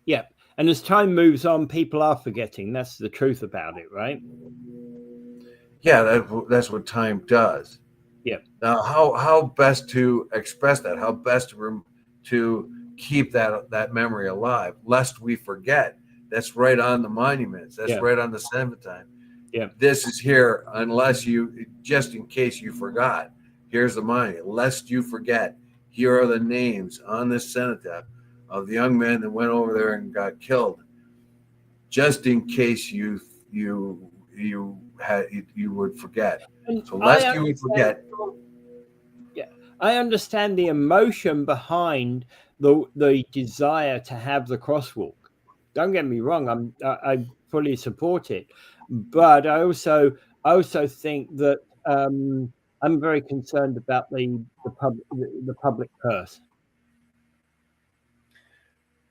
Yeah, and as time moves on, people are forgetting. That's the truth about it, right? Yeah, that's what time does. Yeah. Now, how best to express that? How best to keep that memory alive, lest we forget? That's right on the monuments. That's right on the cenotaph. Yeah. This is here, just in case you forgot. Here's the monument. Lest you forget, here are the names on this cenotaph of the young men that went over there and got killed. Just in case you would forget. So lest you would forget. Yeah, I understand the emotion behind the desire to have the crosswalk. Don't get me wrong, I fully support it, but I also think that I'm very concerned about the public purse.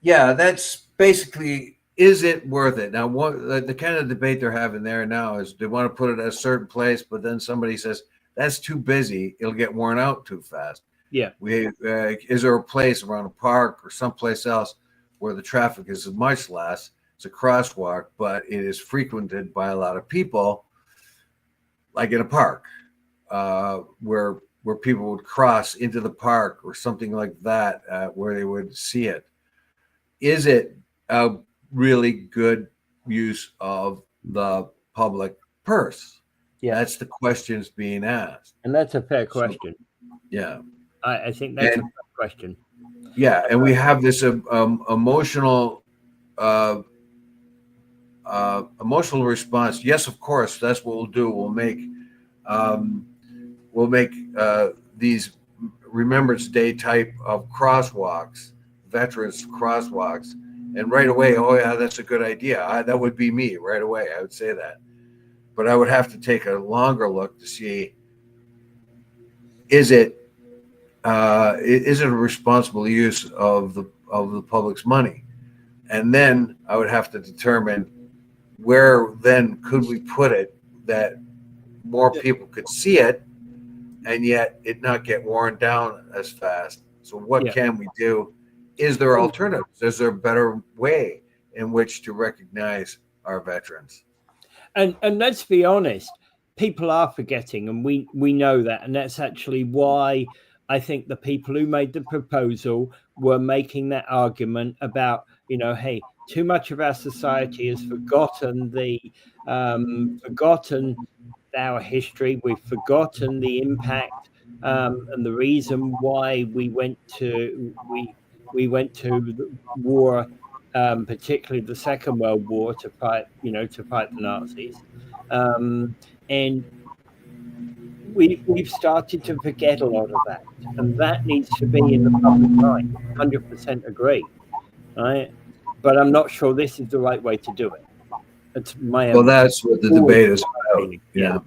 Yeah, that's basically, is it worth it? Now, the kind of debate they're having there now is they want to put it at a certain place, but then somebody says that's too busy; it'll get worn out too fast. Yeah, is there a place around a park or someplace else where the traffic is much less? It's a crosswalk, but it is frequented by a lot of people, like in a park, where people would cross into the park or something like that, where they would see it. Is it a really good use of the public purse? Yeah, that's the questions being asked, and that's a fair question. Yeah, I think that's a fair question. Yeah, and we have this emotional emotional response. Yes, of course, that's what we'll do. We'll make these Remembrance Day type of crosswalks, veterans crosswalks, and right away, oh yeah, that's a good idea. That would be me right away. I would say that, but I would have to take a longer look to see is it a responsible use of the public's money, and then I would have to determine where then could we put it that more people could see it and yet it not get worn down as fast. So what can we do? Is there alternatives? Is there a better way in which to recognize our veterans? And let's be honest, people are forgetting, and we know that, and that's actually why I think the people who made the proposal were making that argument about, hey, too much of our society has forgotten our history. We've forgotten the impact and the reason why we went to the war, particularly the Second World War, to fight the Nazis, and we've started to forget a lot of that, and that needs to be in the public mind. 100% agree, right? But I'm not sure this is the right way to do it. It's my well, that's what the debate is about. Yeah.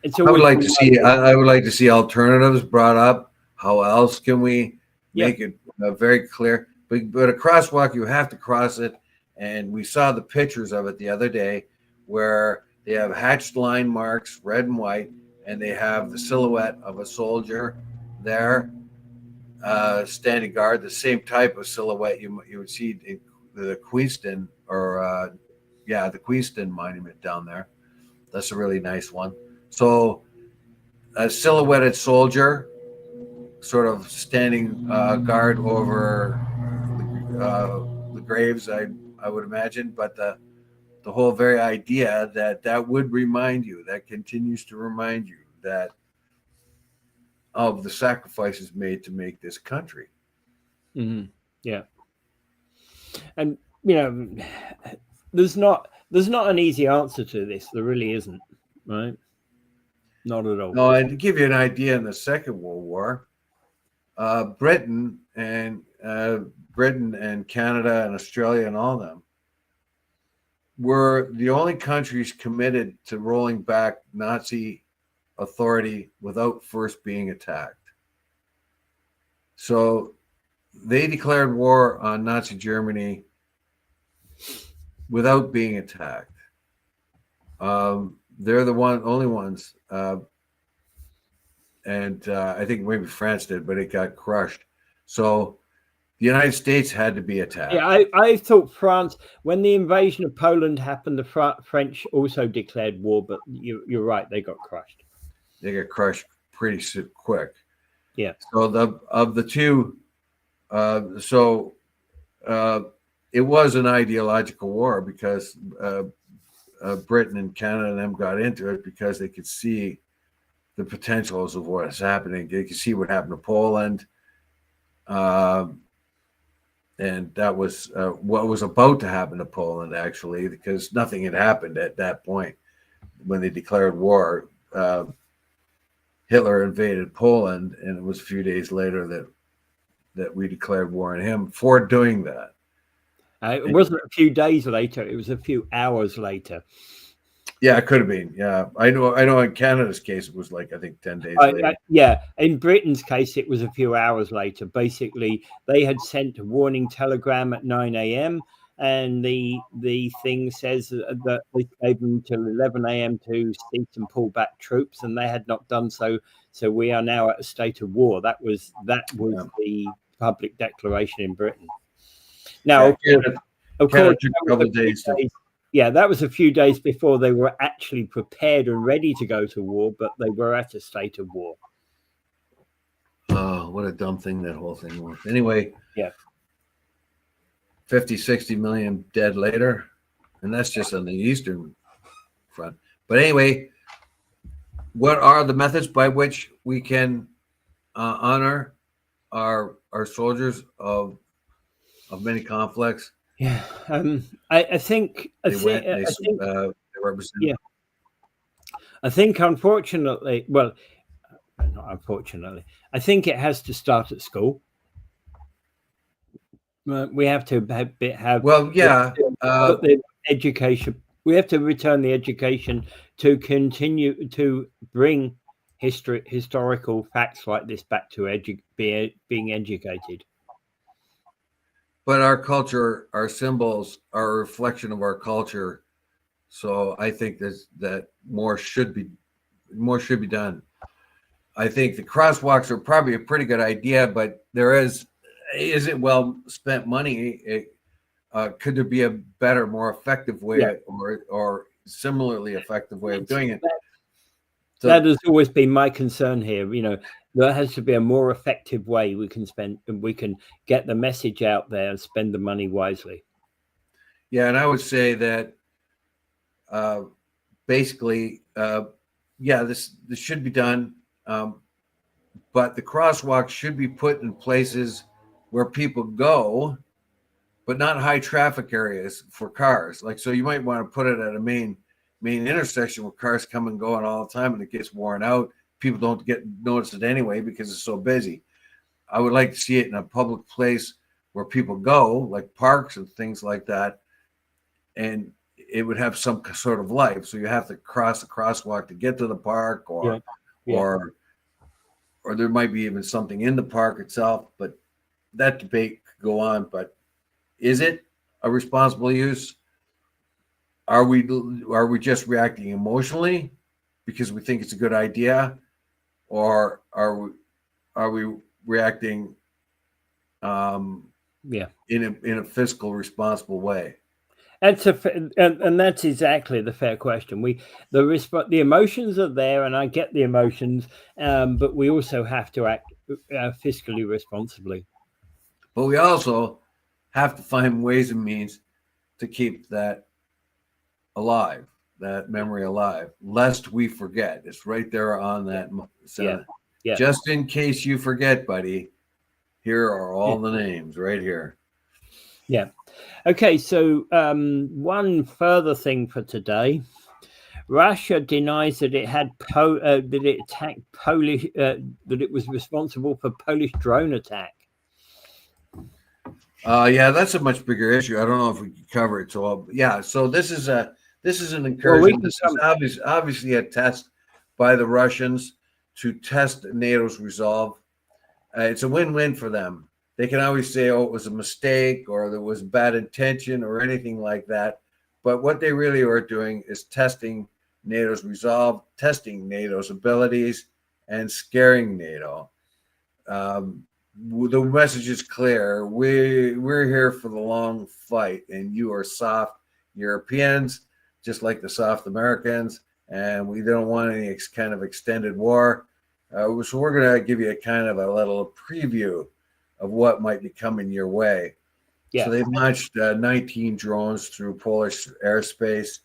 And so I would like to see alternatives brought up. How else can we make it very clear? But a crosswalk, you have to cross it, and we saw the pictures of it the other day, where they have hatched line marks, red and white, and they have the silhouette of a soldier there, standing guard. The same type of silhouette you would see in the Queenston the Queenston Monument down there. That's a really nice one. So a silhouetted soldier sort of standing guard over the graves, I would imagine. But the whole very idea that would remind you, that continues to remind you that of the sacrifices made to make this country. Mm-hmm. Yeah. And, there's not an easy answer to this. There really isn't, right? Not at all. No, and to give you an idea, in the Second World War, Britain and Canada and Australia and all of them were the only countries committed to rolling back Nazi authority without first being attacked. So they declared war on Nazi Germany without being attacked. They're the only ones, and I think maybe France did, but it got crushed. So the United States had to be attacked. Yeah, I thought France, when the invasion of Poland happened, the French also declared war, but you're right, they got crushed. They got crushed pretty quick. Yeah. So of the two, it was an ideological war because Britain and Canada and them got into it because they could see the potentials of what is happening. They could see what happened to Poland. And that was what was about to happen to Poland, actually, because nothing had happened at that point when they declared war. Hitler invaded Poland, and it was a few days later that we declared war on him for doing that. It wasn't a few days later; it was a few hours later. Yeah, it could have been. Yeah, I know. In Canada's case, it was like, I think 10 days later. Yeah, in Britain's case, it was a few hours later. Basically, they had sent a warning telegram at 9 a.m. and the thing says that they gave them till 11 a.m. to cease and pull back troops, and they had not done so. So we are now at a state of war. That was the public declaration in Britain. Now, of course, took a couple of days. Yeah, that was a few days before they were actually prepared and ready to go to war, but they were at a state of war. Oh, what a dumb thing that whole thing was. Anyway, yeah, 50, 60 million dead later, and that's just on the Eastern Front. But anyway, what are the methods by which we can honor our soldiers of many conflicts? Yeah, I think They went and they represented. yeah, I think unfortunately, well, not unfortunately, I think it has to start at school. We have to have Well, yeah. put the education. We have to return the education to continue to bring historical facts like this back to being educated. But our culture, our symbols are a reflection of our culture. So I think that more should be done. I think the crosswalks are probably a pretty good idea, but is it well spent money? Could there be a better, more effective way, Yeah. or similarly effective way of doing it? So, that has always been my concern here. There has to be a more effective way we can get the message out there and spend the money wisely. yeah, and I would say that basically, yeah, this should be done, but the crosswalks should be put in places where people go, but not high traffic areas for cars. Like, so you might want to put it at a main intersection where cars come and go all the time, and it gets worn out. People don't notice it anyway because it's so busy. I would like to see it in a public place where people go, like parks and things like that, and it would have some sort of life. So you have to cross the crosswalk to get to the park, or or there might be even something in the park itself. But that debate could go on. But is it a responsible use? Are we just reacting emotionally because we think it's a good idea, or are we reacting in a fiscal responsible way? And that's exactly the fair question. The emotions are there, and I get the emotions, but we also have to act fiscally responsibly. But we also have to find ways and means to keep that alive, that memory alive, lest we forget. It's right there on that. Yeah. Just in case you forget, buddy, here are all the names right here. Yeah. Okay, so one further thing for today. Russia denies that it had that it attacked Polish, that it was responsible for Polish drone attack. Yeah, that's a much bigger issue. I don't know if we can cover it. So this is an incursion. This is obviously a test by the Russians to test NATO's resolve. It's a win-win for them. They can always say, "Oh, it was a mistake," or "there was bad intention," or anything like that. But what they really are doing is testing NATO's resolve, testing NATO's abilities, and scaring NATO. The message is clear. We're here for the long fight, and you are soft Europeans, just like the soft Americans, and we don't want any kind of extended war. So we're going to give you a kind of a little preview of what might be coming your way. Yeah. So they've launched 19 drones through Polish airspace.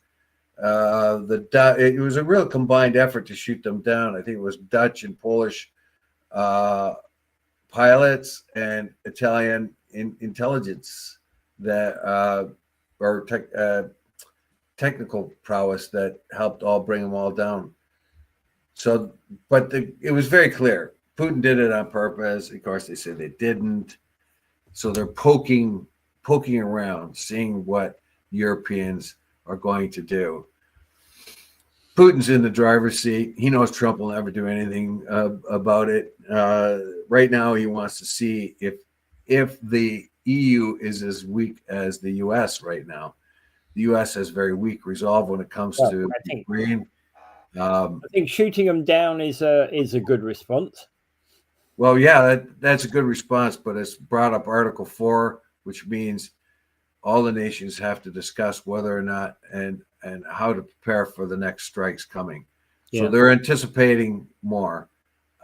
It was a real combined effort to shoot them down. I think it was Dutch and Polish pilots and Italian intelligence that or technical prowess that helped all bring them all down. So, but it was very clear. Putin did it on purpose. Of course, they say they didn't. So they're poking around, seeing what Europeans are going to do. Putin's in the driver's seat. He knows Trump will never do anything about it. Right now, he wants to see if the EU is as weak as the U.S. right now. The U.S. has very weak resolve when it comes to Ukraine. I think shooting them down is a good response. Well, yeah, that's a good response, but it's brought up Article 4, which means all the nations have to discuss whether or not and how to prepare for the next strikes coming. Yeah. So they're anticipating more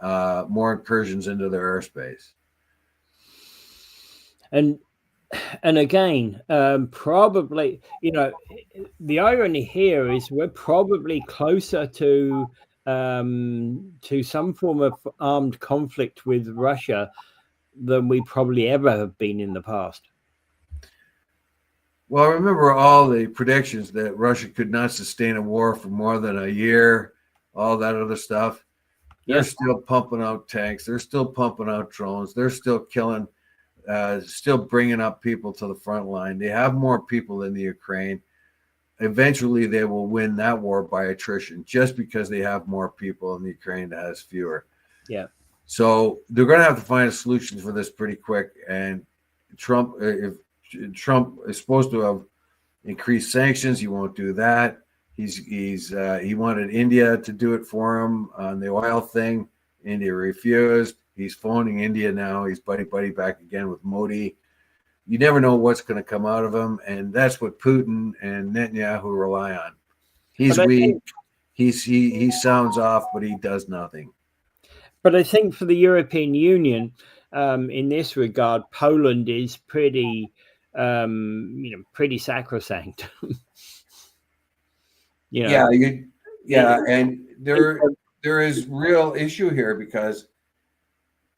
incursions into their airspace. And again, probably, the irony here is we're probably closer to some form of armed conflict with Russia than we probably ever have been in the past. Well, I remember all the predictions that Russia could not sustain a war for more than a year, all that other stuff. They're Yeah. still pumping out tanks. They're still pumping out drones. They're still killing, still bringing up people to the front line. They have more people in the Ukraine. Eventually, they will win that war by attrition just because they have more people in the Ukraine that has fewer. Yeah. So they're going to have to find a solution for this pretty quick. And Trump, if Trump is supposed to have increased sanctions, he won't do that. He wanted India to do it for him on the oil thing. India refused. He's phoning India now. He's buddy back again with Modi. You never know what's going to come out of him, and that's what Putin and Netanyahu rely on. He's weak. He sounds off, but he does nothing. But I think for the European Union, in this regard, Poland is pretty, pretty sacrosanct. And there is real issue here because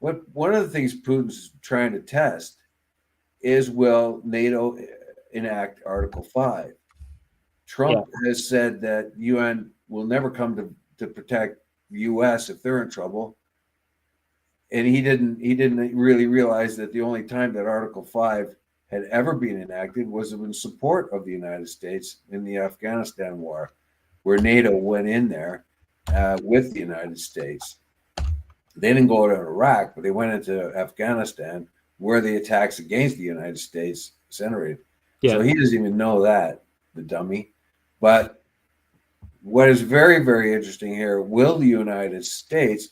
one of the things Putin's trying to test is, will NATO enact Article 5? Trump has said that UN will never come to protect the US if they're in trouble. And he didn't really realize that the only time that Article 5 had ever been enacted was in support of the United States in the Afghanistan war, where NATO went in there with the United States. They didn't go to Iraq, but they went into Afghanistan, where the attacks against the United States centered. So he doesn't even know that, the dummy. But what is very, very interesting here, will the United States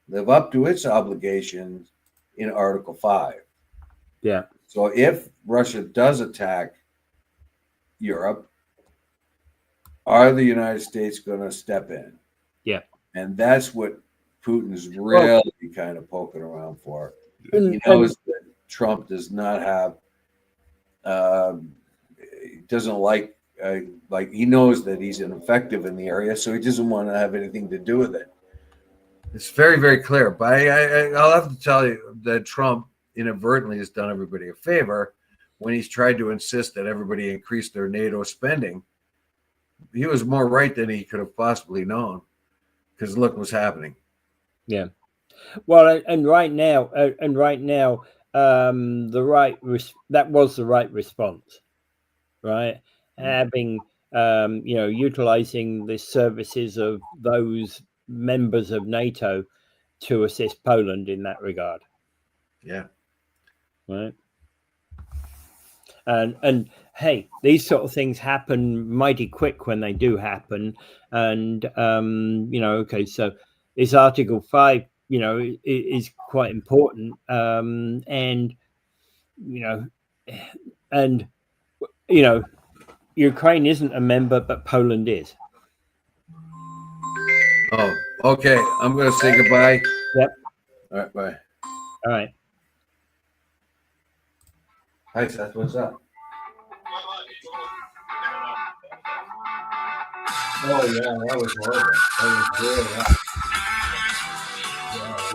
live up to its obligations in Article 5? Yeah. So if Russia does attack Europe, are the United States going to step in? Yeah. And that's what Putin's really kind of poking around for. He knows that Trump does not have, doesn't like he knows that he's ineffective in the area, so he doesn't want to have anything to do with it. It's very, very clear. But I'll have to tell you that Trump inadvertently has done everybody a favor when he's tried to insist that everybody increase their NATO spending. He was more right than he could have possibly known, because look what's happening. Yeah. Well, and right now, that was the right response, right? Having, utilizing the services of those members of NATO to assist Poland in that regard. Yeah. Right. And hey, these sort of things happen mighty quick when they do happen. And, so this Article 5, is quite important. Ukraine isn't a member, but Poland is. Oh, okay. I'm going to say goodbye. Yep. All right, bye. All right. Hi, Seth. What's up? Oh, yeah. That was horrible. That was really hot.